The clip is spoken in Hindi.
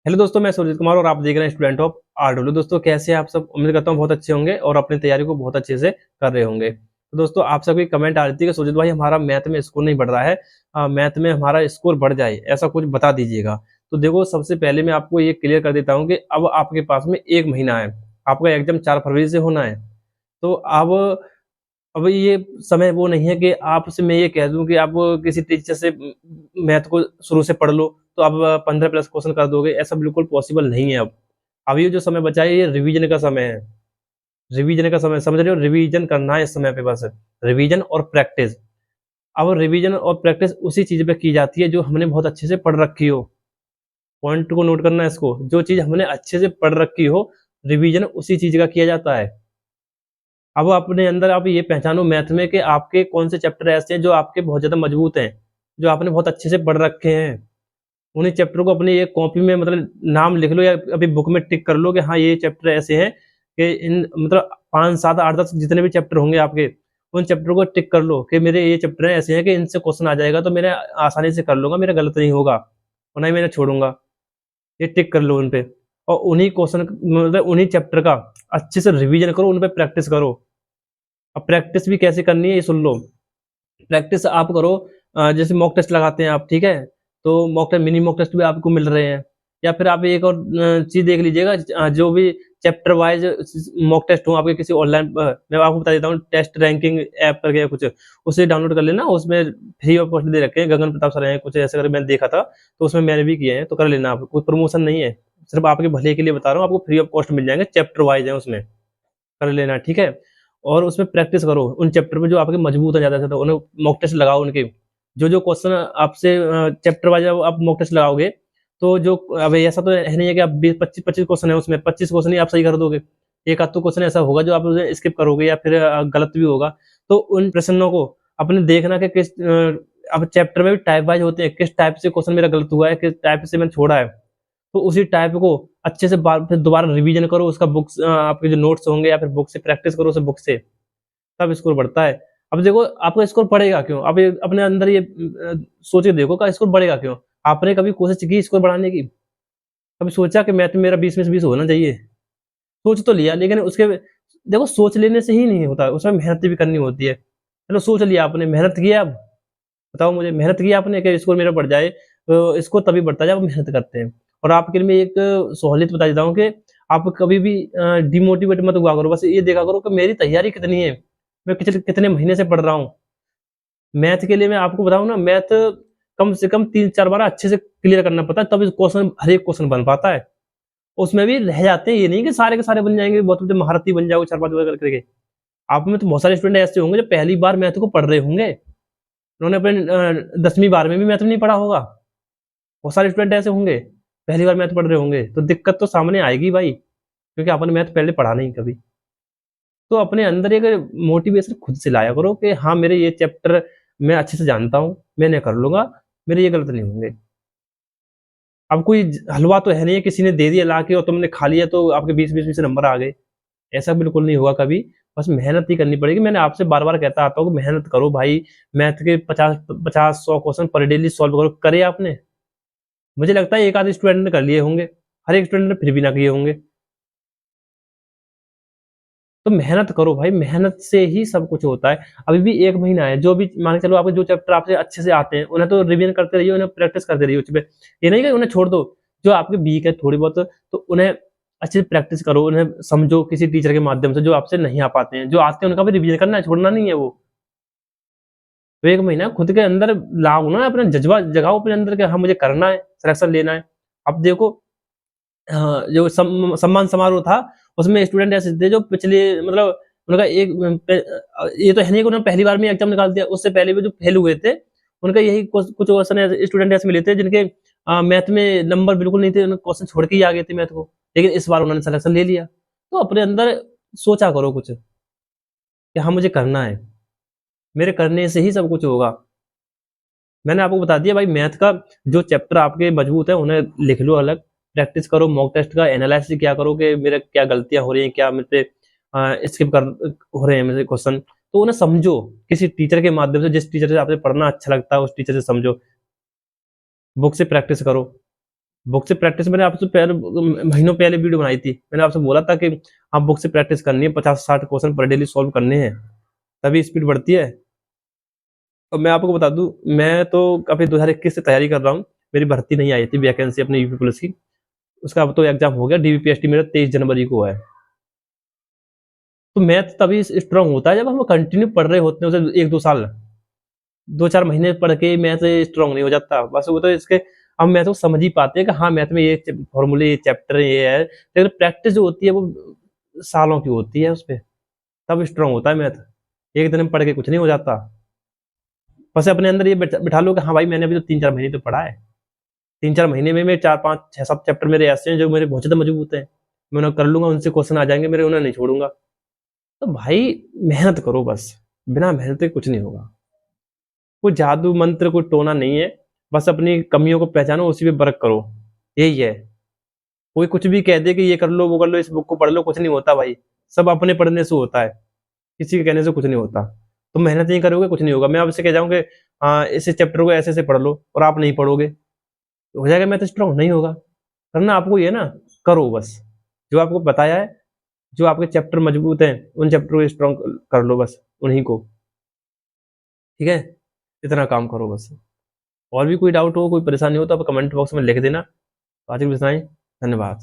हेलो दोस्तों, मैं सुरजीत कुमार और आप देख रहे हैं स्टूडेंट ऑफ आरडब्ल्यू। दोस्तों कैसे हैं आप सब? उम्मीद करता हूँ बहुत अच्छे होंगे और अपनी तैयारी को बहुत अच्छे से कर रहे होंगे। तो दोस्तों आप सभी कमेंट आ रही थी कि सुरजीत भाई हमारा मैथ में स्कोर नहीं बढ़ रहा है, मैथ में हमारा स्कोर बढ़ जाए ऐसा कुछ बता दीजिएगा। तो देखो सबसे पहले मैं आपको ये क्लियर कर देता हूँ कि अब आपके पास में 1 महीना है, आपका एग्जाम 4 फरवरी से होना है। तो अब ये समय वो नहीं है कि आपसे मैं ये कह दूं कि आप किसी टीचर से मैथ को शुरू से पढ़ लो तो आप 15 प्लस क्वेश्चन कर दोगे, ऐसा बिल्कुल पॉसिबल नहीं है। अब ये जो समय बचा है ये रिवीजन का समय है। रिवीजन का समय समझ रहे हो, रिवीजन करना है इस समय पे, बस रिवीजन और प्रैक्टिस। अब रिवीजन और प्रैक्टिस उसी चीज पे की जाती है जो हमने बहुत अच्छे से पढ़ रखी हो। पॉइंट को नोट करना है इसको, जो चीज हमने अच्छे से पढ़ रखी हो रिवीजन उसी चीज का किया जाता है। अब अपने अंदर आप ये पहचानो मैथ में कि आपके कौन से चैप्टर ऐसे हैं जो आपके बहुत ज्यादा मजबूत हैं, जो आपने बहुत अच्छे से पढ़ रखे हैं। उन्हीं चैप्टर को अपनी एक कॉपी में मतलब नाम लिख लो या अभी बुक में टिक कर लो कि हाँ ये चैप्टर ऐसे हैं कि इन मतलब 5 7 8 10 जितने भी चैप्टर होंगे आपके, उन चैप्टर को टिक कर लो कि मेरे ये चैप्टर हैं ऐसे हैं कि इनसे क्वेश्चन आ जाएगा तो मेरे आसानी से कर लूंगा, मेरा गलत नहीं होगा और ना ही मैं छोड़ूंगा। ये टिक कर लो उन पे और उन्हीं क्वेश्चन मतलब उन्हीं चैप्टर का अच्छे से रिवीजन करो, उन पे प्रैक्टिस करो। अब प्रैक्टिस भी कैसे करनी है ये सुन लो। प्रैक्टिस आप करो, जैसे मॉक टेस्ट लगाते हैं आप, ठीक है? तो mock test, mini mock test भी आपको मिल रहे हैं। या फिर आप एक और चीज देख लीजिएगा, जो भी चैप्टर वाइज मॉक टेस्ट हो आपके किसी ऑनलाइन, मैं आपको बता देता हूँ, टेस्ट रैंकिंग ऐप करके कुछ, उसे डाउनलोड कर लेना। उसमें फ्री ऑफ कॉस्ट दे रखे हैं, गगन प्रताप सर हैं कुछ ऐसे करके मैंने देखा था, तो उसमें मैंने भी किए हैं, तो कर लेना आप। कोई प्रमोशन नहीं है, सिर्फ आपके भले के लिए बता रहा हूँ, आपको फ्री ऑफ कॉस्ट मिल जाएंगे, चैप्टर वाइज है उसमें, कर लेना, ठीक है? और उसमें प्रैक्टिस करो उन चैप्टर में जो आपके मजबूत है, ज्यादा से ज्यादा उन्हें मॉक टेस्ट लगाओ उनके। जो क्वेश्चन आपसे चैप्टर वाइज आप मॉक टेस्ट लगाओगे तो जो, अब ऐसा तो है नहीं है कि आप 25 क्वेश्चन है उसमें 25 क्वेश्चन ही आप सही कर दोगे। एक आध तो क्वेश्चन ऐसा होगा जो आप उसे स्किप करोगे या फिर गलत भी होगा। तो उन प्रश्नों को अपने देखना कि किस अब चैप्टर में भी टाइप वाइज होते हैं, किस टाइप से क्वेश्चन मेरा गलत हुआ है, किस टाइप से मैंने छोड़ा है। तो उसी टाइप को अच्छे से फिर दोबारा रिवीजन करो उसका, बुक्स आपके जो नोट्स होंगे या फिर बुक से प्रैक्टिस करो उसे बुक से, तब स्कोर बढ़ता है। अब देखो आपका स्कोर बढ़ेगा क्यों, अब ये अपने अंदर ये सोच के देखो का स्कोर बढ़ेगा क्यों। आपने कभी कोशिश की स्कोर बढ़ाने की? कभी सोचा कि मैथ में मेरा 20 में से 20 होना चाहिए? सोच तो लिया, लेकिन उसके देखो सोच लेने से ही नहीं होता, उसमें मेहनत भी करनी होती है। चलो सोच लिया आपने, मेहनत किया, अब बताओ मुझे, मेहनत की आपने कि स्कोर मेरा बढ़ जाए? तो स्कोर तभी बढ़ता है जब आप मेहनत करते हैं। और आपके लिए मैं एक सहूलियत बता देता हूँ कि आप कभी भी डिमोटिवेट मत हुआ करो, बस ये देखा करो कि मेरी तैयारी कितनी है, मैं कितने महीने से पढ़ रहा हूँ। मैथ के लिए मैं आपको बताऊं ना, मैथ कम से कम 3 4 बार अच्छे से क्लियर करना पड़ता है, तब क्वेश्चन हर एक क्वेश्चन बन पाता है। उसमें भी रह जाते हैं, ये नहीं कि सारे के सारे बन जाएंगे, बहुत बड़े महारथी बन जाओगे 4 5 बार करके। आप में तो बहुत सारे स्टूडेंट ऐसे होंगे जो पहली बार मैथ को पढ़ रहे होंगे, उन्होंने अपने 10वीं 12वीं में मैथ नहीं पढ़ा होगा। बहुत सारे स्टूडेंट ऐसे होंगे पहली बार मैथ पढ़ रहे होंगे, तो दिक्कत तो सामने आएगी भाई, क्योंकि आपने मैथ पहले पढ़ा नहीं कभी। तो अपने अंदर एक मोटिवेशन खुद से लाया करो कि हाँ मेरे ये चैप्टर मैं अच्छे से जानता हूँ, मैंने कर लूंगा, मेरे ये गलत नहीं होंगे। अब कोई हलवा तो है नहीं है किसी ने दे दिया ला के और तुमने खा लिया तो आपके 20 नंबर आ गए, ऐसा बिल्कुल नहीं होगा कभी। बस मेहनत ही करनी पड़ेगी। मैंने आपसे बार बार कहता आता हूँ कि मेहनत करो भाई। मैथ के 50 50 100 क्वेश्चन पर डेली सॉल्व करो, करे आपने? मुझे लगता है एक आध स्टूडेंट ने कर लिए होंगे, हर एक स्टूडेंट ने फिर भी ना किए होंगे। तो मेहनत करो भाई, मेहनत से ही सब कुछ होता है। अभी भी 1 महीना है, जो भी मान के चलो आपके जो चैप्टर आपसे अच्छे से आते हैं उन्हें तो रिवीजन करते रहिए, उन्हें प्रैक्टिस करते रहिए उस पे। ये नहीं कि उन्हें छोड़ दो। जो आपके वीक है थोड़ी बहुत, तो उन्हें अच्छे से प्रैक्टिस करो, उन्हें समझो किसी टीचर के माध्यम से, जो आपसे नहीं आ पाते हैं। जो आते हैं उनका भी रिवीजन करना है, छोड़ना नहीं है वो। तो 1 महीना खुद के अंदर लाओ ना, अपना जज्बा जगाओ अपने अंदर कि हाँ मुझे करना है, सिलेक्शन लेना है। अब देखो, जो सम्मान समारोह था उसमें स्टूडेंट ऐसे थे जो पिछले मतलब उनका ये तो है नहीं कि उन्होंने पहली बार में एग्जाम निकाल दिया, उससे पहले भी जो फेल हुए थे उनका यही कुछ क्वेश्चन स्टूडेंट ऐसे मिले थे जिनके मैथ में नंबर बिल्कुल नहीं थे, क्वेश्चन छोड़ के ही आ गए थे मैथ को, लेकिन इस बार उन्होंने सिलेक्शन ले लिया। तो अपने अंदर सोचा करो कुछ कि हाँ मुझे करना है, मेरे करने से ही सब कुछ होगा। मैंने आपको बता दिया भाई, मैथ का जो चैप्टर आपके मजबूत है उन्हें लिख लो अलग, प्रैक्टिस करो, मॉक टेस्ट का एनालिसिस क्या करो कि मेरे क्या गलतियां हो रही हैं, क्या मेरे स्किप कर हो रहे हैं मेरे क्वेश्चन। तो उन्हें समझो किसी टीचर के माध्यम से, जिस टीचर से आपसे पढ़ना अच्छा लगता है उस टीचर से समझो, बुक से प्रैक्टिस करो। बुक से प्रैक्टिस मैंने आपसे पहले महीनों पहले वीडियो बनाई थी, मैंने आपसे बोला था कि आप बुक से प्रैक्टिस करनी है, 50-60 क्वेश्चन पर डेली सॉल्व करने हैं, तभी स्पीड बढ़ती है। और मैं आपको बता दूं, मैं तो अभी 2021 से तैयारी कर रहा हूँ। मेरी भर्ती नहीं आई थी वैकेंसी अपने यूपी पुलिस की, उसका अब तो एग्जाम हो गया, डीवीपीएसटी मेरा 23 जनवरी को है। तो मैथ तभी स्ट्रांग होता है जब हम कंटिन्यू पढ़ रहे होते हैं उसे 1-2 साल, 2-4 महीने पढ़ के मैथ स्ट्रांग नहीं हो जाता। बस वो तो इसके हम मैथ को समझ ही पाते हैं कि हाँ मैथ में ये फॉर्मूले, ये चैप्टर ये है, लेकिन प्रैक्टिस जो होती है वो सालों की होती है उस पर, तब स्ट्रांग होता है मैथ। एक दिन में पढ़ के कुछ नहीं हो जाता। बस अपने अंदर ये बिठा लो कि हाँ भाई मैंने अभी तो 3-4 महीने तो पढ़ा है, 3-4 महीने में 4-5-6-7 चैप्टर मेरे ऐसे हैं जो मेरे बहुत ज्यादा मजबूत हैं, मैं उन्हें कर लूंगा, उनसे क्वेश्चन आ जाएंगे मेरे, उन्हें नहीं छोड़ूंगा। तो भाई मेहनत करो बस, बिना मेहनत के कुछ नहीं होगा। कोई जादू मंत्र, कोई टोना नहीं है, बस अपनी कमियों को पहचानो, उसी पे वर्क करो, यही है। कोई कुछ भी कह दे कि ये कर लो वो कर लो, इस बुक को पढ़ लो, कुछ नहीं होता भाई, सब अपने पढ़ने से होता है, किसी के कहने से कुछ नहीं होता। तुम मेहनत नहीं करोगे कुछ नहीं होगा। मैं आपसे कह जाऊंगे हाँ इस चैप्टर को ऐसे ऐसे पढ़ लो और आप नहीं पढ़ोगे, तो हो जाएगा मैथ स्ट्रांग? नहीं होगा। करना आपको ये ना, करो बस जो आपको बताया है, जो आपके चैप्टर मजबूत हैं उन चैप्टर को स्ट्रांग कर लो बस, उन्हीं को। ठीक है, इतना काम करो बस। और भी कोई डाउट हो, कोई परेशानी हो तो आप कमेंट बॉक्स में लिख देना। आज के लिए इतना ही, धन्यवाद।